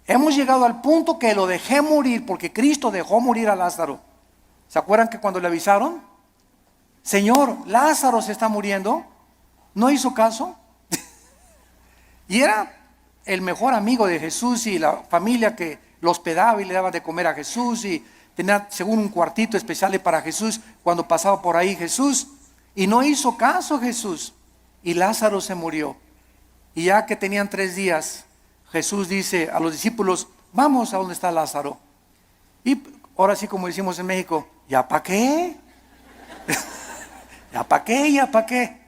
Hemos llegado al punto que lo dejé morir, porque Cristo dejó morir a Lázaro. ¿Se acuerdan que cuando le avisaron? Señor, Lázaro se está muriendo. ¿No hizo caso? Y era el mejor amigo de Jesús y la familia que lo hospedaba y le daba de comer a Jesús, y tenía según un cuartito especial para Jesús cuando pasaba por ahí Jesús. Y no hizo caso Jesús, y Lázaro se murió. Y ya que tenían 3 días, Jesús dice a los discípulos, vamos a donde está Lázaro. Y ahora sí, como decimos en México, ¿ya para qué? ¿Ya para qué? ¿Ya para qué?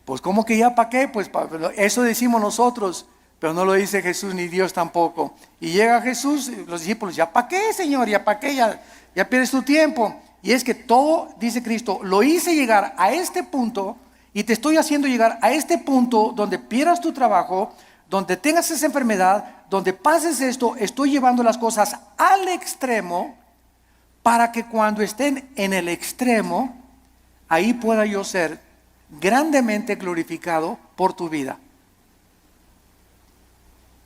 Pues ¿cómo que ya para qué? Pues eso decimos nosotros, pero no lo dice Jesús ni Dios tampoco. Y llega Jesús, los discípulos, ¿ya para qué, Señor? ¿Ya para qué? Ya pierdes tu tiempo. Y es que todo, dice Cristo, lo hice llegar a este punto, y te estoy haciendo llegar a este punto donde pierdas tu trabajo, donde tengas esa enfermedad, donde pases esto. Estoy llevando las cosas al extremo para que cuando estén en el extremo, ahí pueda yo ser grandemente glorificado por tu vida.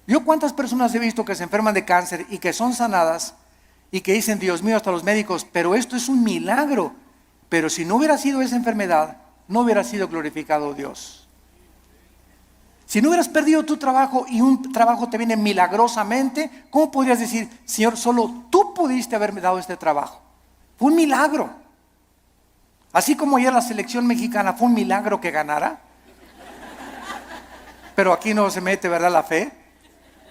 Yo cuántas personas he visto que se enferman de cáncer y que son sanadas y que dicen, Dios mío, hasta los médicos, pero esto es un milagro. Pero si no hubiera sido esa enfermedad, no hubiera sido glorificado Dios. Si no hubieras perdido tu trabajo y un trabajo te viene milagrosamente, ¿cómo podrías decir, Señor, solo tú pudiste haberme dado este trabajo? Fue un milagro. Así como ayer la selección mexicana fue un milagro que ganara. Pero aquí no se mete, ¿verdad?, la fe.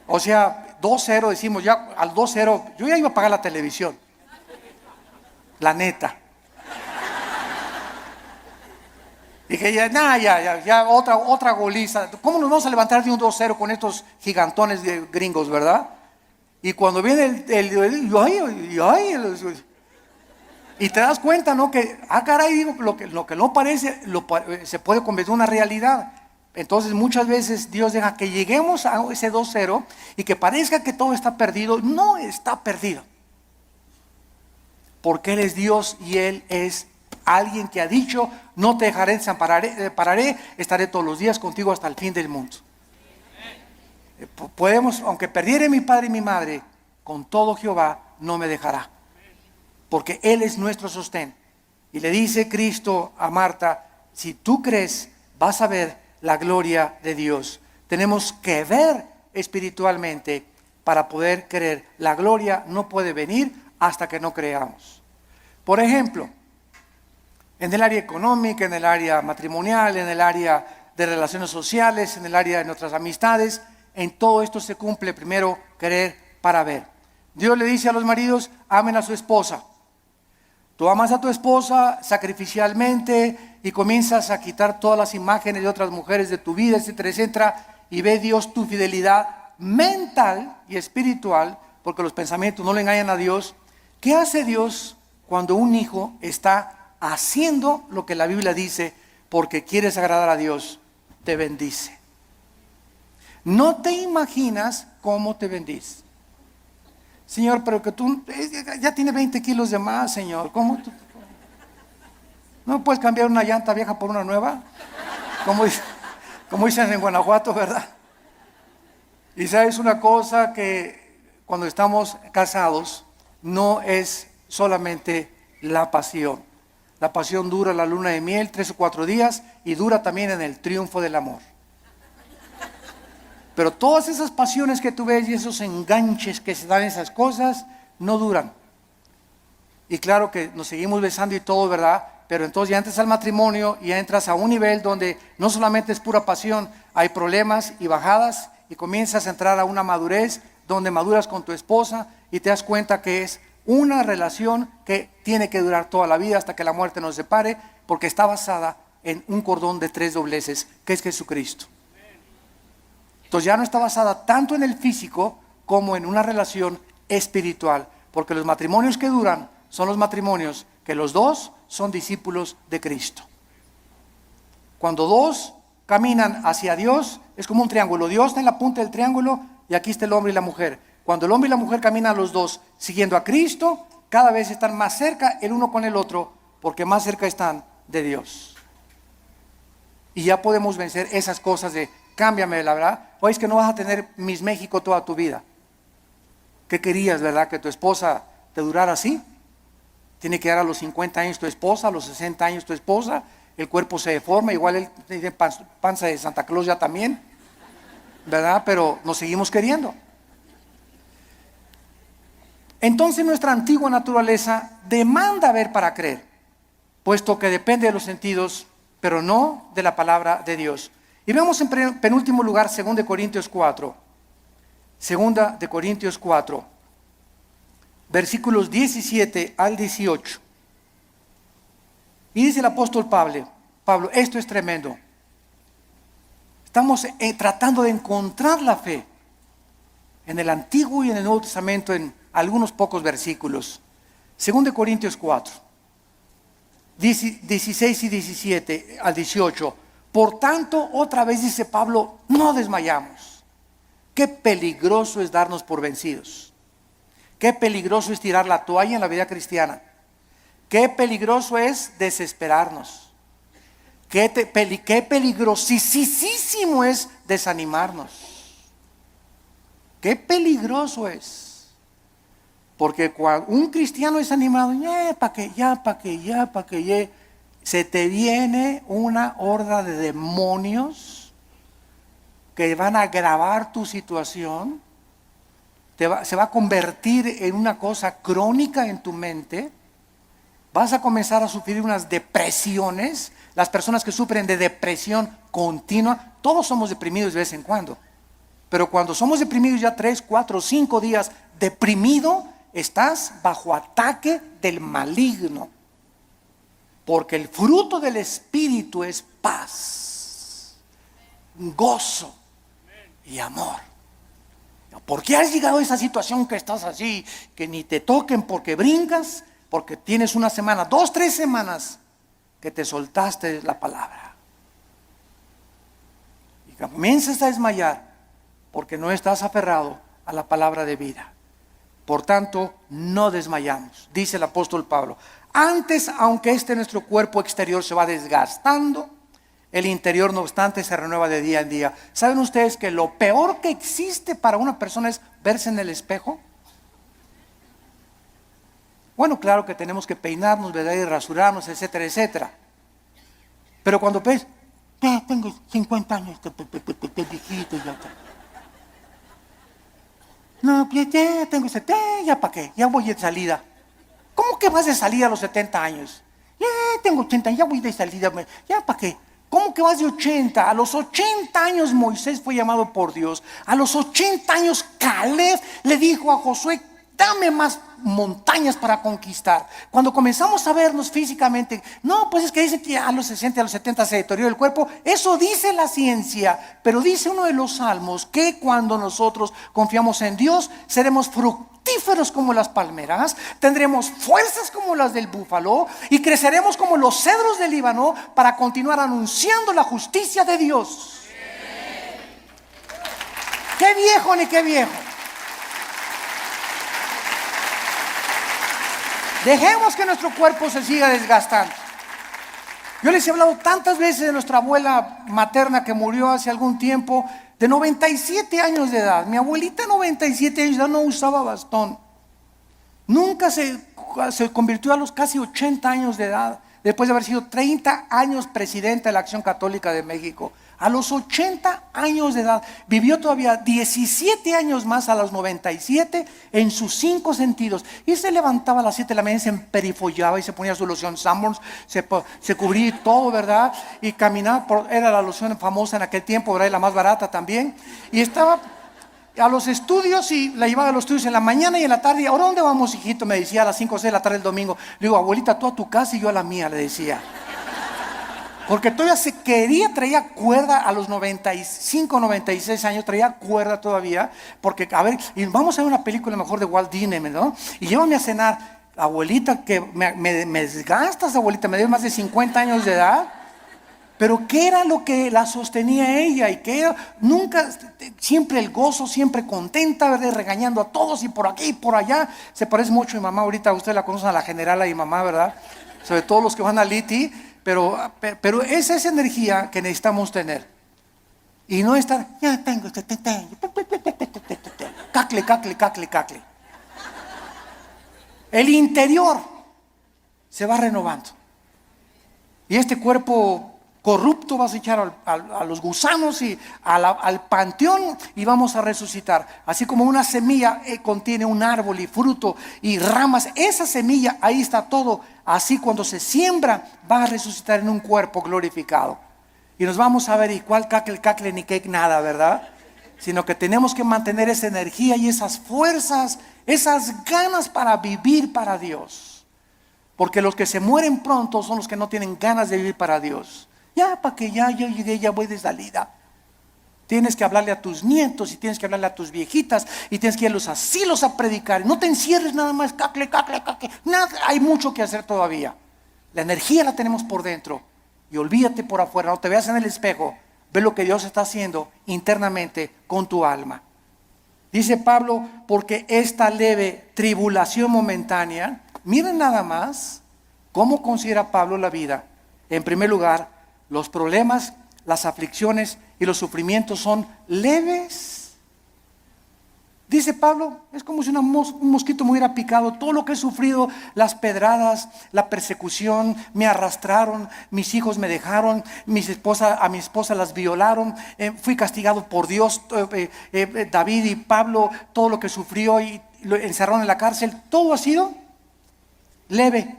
O sea, 2-0 decimos, ya al 2-0, yo ya iba a pagar la televisión. La neta. Dije, ya, otra goliza. ¿Cómo nos vamos a levantar de un 2-0 con estos gigantones de gringos, verdad? Y cuando viene y te das cuenta, ¿no? Que, caray, digo, lo que no parece, se puede convertir en una realidad. Entonces muchas veces Dios deja que lleguemos a ese 2-0 y que parezca que todo está perdido. No está perdido. Porque Él es Dios y Él es alguien que ha dicho, no te dejaré, desampararé, estaré todos los días contigo hasta el fin del mundo. Podemos, aunque perdiere mi padre y mi madre, con todo Jehová no me dejará. Porque Él es nuestro sostén. Y le dice Cristo a Marta, si tú crees, vas a ver la gloria de Dios. Tenemos que ver espiritualmente para poder creer. La gloria no puede venir hasta que no creamos. Por ejemplo, en el área económica, en el área matrimonial, en el área de relaciones sociales, en el área de nuestras amistades, en todo esto se cumple primero creer para ver. Dios le dice a los maridos, amen a su esposa. Tú amas a tu esposa sacrificialmente y comienzas a quitar todas las imágenes de otras mujeres de tu vida, etcétera, etcétera, y ve Dios tu fidelidad mental y espiritual, porque los pensamientos no le engañan a Dios. ¿Qué hace Dios cuando un hijo está haciendo lo que la Biblia dice porque quieres agradar a Dios? Te bendice. No te imaginas cómo te bendice. Señor, pero que tú ya tiene 20 kilos de más, Señor. ¿Cómo tú? ¿No puedes cambiar una llanta vieja por una nueva? Como dicen en Guanajuato, ¿verdad? Y sabes una cosa, que cuando estamos casados no es solamente la pasión. La pasión dura la luna de miel 3 o 4 días y dura también en el triunfo del amor. Pero todas esas pasiones que tú ves y esos enganches que se dan esas cosas no duran. Y claro que nos seguimos besando y todo, ¿verdad? Pero entonces ya entras al matrimonio y ya entras a un nivel donde no solamente es pura pasión, hay problemas y bajadas y comienzas a entrar a una madurez donde maduras con tu esposa y te das cuenta que es una relación que tiene que durar toda la vida hasta que la muerte nos separe, porque está basada en un cordón de 3 dobleces, que es Jesucristo. Entonces ya no está basada tanto en el físico como en una relación espiritual, porque los matrimonios que duran son los matrimonios que los dos son discípulos de Cristo. Cuando dos caminan hacia Dios, es como un triángulo. Dios está en la punta del triángulo y aquí está el hombre y la mujer. Cuando el hombre y la mujer caminan los dos siguiendo a Cristo, cada vez están más cerca el uno con el otro, porque más cerca están de Dios. Y ya podemos vencer esas cosas de cámbiame, la verdad. Oye, es que no vas a tener Miss México toda tu vida. ¿Qué querías, verdad? Que tu esposa te durara así. Tiene que dar a los 50 años tu esposa, a los 60 años tu esposa. El cuerpo se deforma, igual él tiene panza de Santa Claus ya también, ¿verdad? Pero nos seguimos queriendo. Entonces nuestra antigua naturaleza demanda ver para creer, puesto que depende de los sentidos, pero no de la palabra de Dios. Y vemos en penúltimo lugar 2 Corintios 4. 2 Corintios 4, versículos 17 al 18. Y dice el apóstol Pablo, esto es tremendo. Estamos tratando de encontrar la fe en el Antiguo y en el Nuevo Testamento en algunos pocos versículos. 2 Corintios 4, 16 y 17 al 18. Por tanto, otra vez dice Pablo, no desmayamos. Qué peligroso es darnos por vencidos. Qué peligroso es tirar la toalla en la vida cristiana. Qué peligroso es desesperarnos. Qué peligrosísimo es desanimarnos. Qué peligroso es. Porque cuando un cristiano es animado, para que se te viene una horda de demonios que van a agravar tu situación, se va a convertir en una cosa crónica en tu mente. Vas a comenzar a sufrir unas depresiones. Las personas que sufren de depresión continua, todos somos deprimidos de vez en cuando. Pero cuando somos deprimidos ya 3, 4, 5 días deprimido, estás bajo ataque del maligno. Porque el fruto del Espíritu es paz, gozo y amor. ¿Por qué has llegado a esa situación que estás así, que ni te toquen porque brincas? Porque tienes una semana, 2, 3 semanas que te soltaste la palabra. Y comienzas a desmayar porque no estás aferrado a la palabra de vida. Por tanto, no desmayamos, dice el apóstol Pablo. Antes, aunque nuestro cuerpo exterior se va desgastando, el interior, no obstante, se renueva de día en día. ¿Saben ustedes que lo peor que existe para una persona es verse en el espejo? Bueno, claro que tenemos que peinarnos, ¿verdad? Y rasurarnos, etcétera, etcétera. Pero cuando ves, ya tengo 50 años, viejito ya. No, ya tengo 70, ya para qué, ya voy de salida. ¿Cómo que vas de salida a los 70 años? Ya tengo 80, ya voy de salida, ya para qué. ¿Cómo que vas de 80? A los 80 años Moisés fue llamado por Dios. A los 80 años Caleb le dijo a Josué, dame más montañas para conquistar. Cuando comenzamos a vernos físicamente, no, pues es que dicen que a los 60, a los 70 se deteriora el cuerpo. Eso dice la ciencia, pero dice uno de los salmos que cuando nosotros confiamos en Dios, seremos fructíferos como las palmeras, tendremos fuerzas como las del búfalo y creceremos como los cedros del Líbano para continuar anunciando la justicia de Dios. ¡Qué viejo ni qué viejo! Dejemos que nuestro cuerpo se siga desgastando. Yo les he hablado tantas veces de nuestra abuela materna que murió hace algún tiempo, de 97 años de edad. Mi abuelita, 97 años de edad, no usaba bastón. Nunca se convirtió a los casi 80 años de edad, después de haber sido 30 años presidenta de la Acción Católica de México. A los 80 años de edad, vivió todavía 17 años más a los 97 en sus 5 sentidos. Y se levantaba a las 7 de la mañana, se emperifollaba y se ponía su loción Sanborns, se cubría todo, ¿verdad? Y caminaba, era la loción famosa en aquel tiempo, ¿verdad? Y la más barata también. Y estaba a los estudios y la llevaba a los estudios en la mañana y en la tarde. ¿Ahora dónde vamos, hijito? Me decía a las 5 o 6 de la tarde el domingo. Le digo, abuelita, tú a tu casa y yo a la mía, le decía. Porque todavía se quería, traía cuerda a los 95, 96 años, traía cuerda todavía, porque, a ver, y vamos a ver una película mejor de Walt Disney, ¿no? Y llévame a cenar, abuelita, que me desgastas, abuelita, me dio más de 50 años de edad. Pero ¿qué era lo que la sostenía ella? Y que era, nunca, siempre el gozo, siempre contenta, ¿verdad? Regañando a todos y por aquí y por allá. Se parece mucho a mi mamá, ahorita usted la conocen a la generala y mamá, ¿verdad? Sobre todo los que van a Liti. Pero esa es energía que necesitamos tener. Y no estar, ya tengo, cacle, cacle, cacle, cacle. El interior se va renovando. Y este cuerpo corrupto vas a echar a los gusanos y al panteón y vamos a resucitar. Así como una semilla contiene un árbol y fruto y ramas, esa semilla, ahí está todo. Así cuando se siembra va a resucitar en un cuerpo glorificado. Y nos vamos a ver, y cuál cacle ni cake nada, ¿verdad? Sino que tenemos que mantener esa energía y esas fuerzas, esas ganas para vivir para Dios. Porque los que se mueren pronto son los que no tienen ganas de vivir para Dios. Ya, para que ya yo llegué, ya voy de salida. Tienes que hablarle a tus nietos y tienes que hablarle a tus viejitas y tienes que ir a los asilos a predicar. No te encierres nada más, cacle, cacle, cacle. Nada, hay mucho que hacer todavía. La energía la tenemos por dentro y olvídate por afuera. No te veas en el espejo, ve lo que Dios está haciendo internamente con tu alma. Dice Pablo, porque esta leve tribulación momentánea, miren nada más cómo considera Pablo la vida. En primer lugar, los problemas, las aflicciones y los sufrimientos son leves. Dice Pablo, es como si un mosquito me hubiera picado. Todo lo que he sufrido, las pedradas, la persecución, me arrastraron, mis hijos me dejaron, a mi esposa las violaron, fui castigado por Dios. David y Pablo, todo lo que sufrió y lo encerraron en la cárcel, todo ha sido leve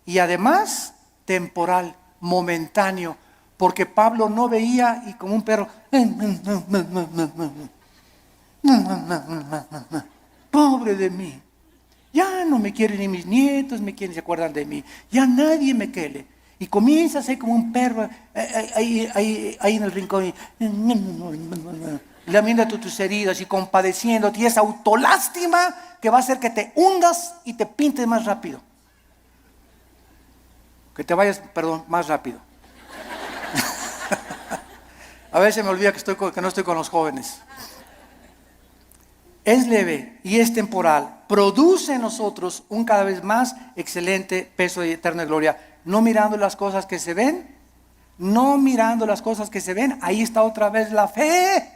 y además temporal, momentáneo, porque Pablo no veía y como un perro, pobre de mí, ya no me quieren ni mis nietos, se acuerdan de mí, ya nadie me quiere. Y comienza a ser como un perro ahí en el rincón y lamiéndote tus heridas y compadeciéndote, y esa autolástima que va a hacer que te hundas y te pintes más rápido, que te vayas, más rápido. A veces me olvida que no estoy con los jóvenes. Es leve y es temporal. Produce en nosotros un cada vez más excelente peso de eterna gloria. No mirando las cosas que se ven. No mirando las cosas que se ven. Ahí está otra vez la fe.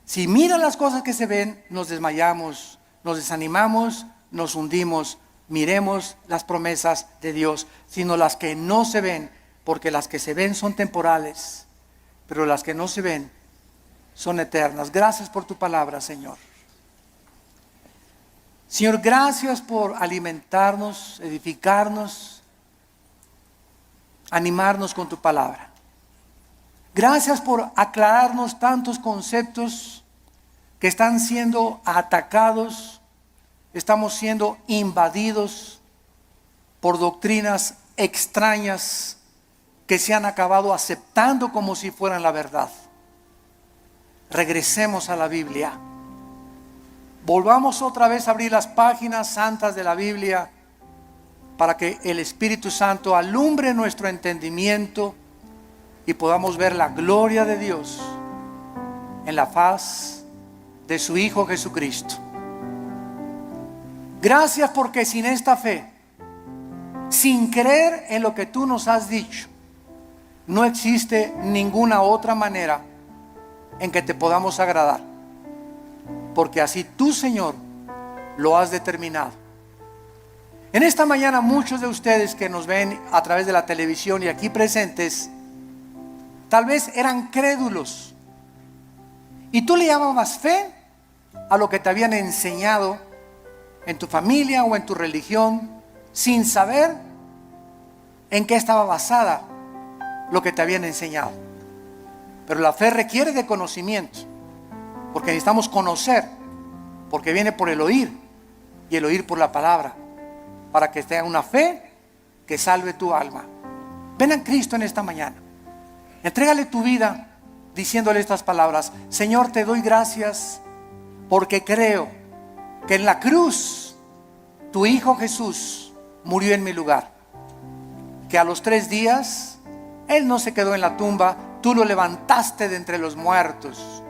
Si miran las cosas que se ven, nos desmayamos, nos desanimamos, nos hundimos. Miremos las promesas de Dios, sino las que no se ven, porque las que se ven son temporales, pero las que no se ven son eternas. Gracias por tu palabra, Señor. Señor, gracias por alimentarnos, edificarnos, animarnos con tu palabra. Gracias por aclararnos tantos conceptos que están siendo atacados, estamos siendo invadidos por doctrinas extrañas que se han acabado aceptando como si fueran la verdad. Regresemos a la Biblia. Volvamos otra vez a abrir las páginas santas de la Biblia para que el Espíritu Santo alumbre nuestro entendimiento y podamos ver la gloria de Dios en la faz de su Hijo Jesucristo. Gracias porque sin esta fe, sin creer en lo que tú nos has dicho, no existe ninguna otra manera en que te podamos agradar, porque así tú, Señor, lo has determinado. En esta mañana muchos de ustedes que nos ven a través de la televisión y aquí presentes, tal vez eran crédulos y tú le llamabas fe a lo que te habían enseñado en tu familia o en tu religión, sin saber en qué estaba basada lo que te habían enseñado. Pero la fe requiere de conocimiento, porque necesitamos conocer, porque viene por el oír y el oír por la palabra, para que tenga una fe que salve tu alma. Ven a Cristo en esta mañana, entrégale tu vida diciéndole estas palabras: Señor, te doy gracias porque creo que en la cruz tu Hijo Jesús murió en mi lugar, que a los 3 días Él no se quedó en la tumba, tú lo levantaste de entre los muertos,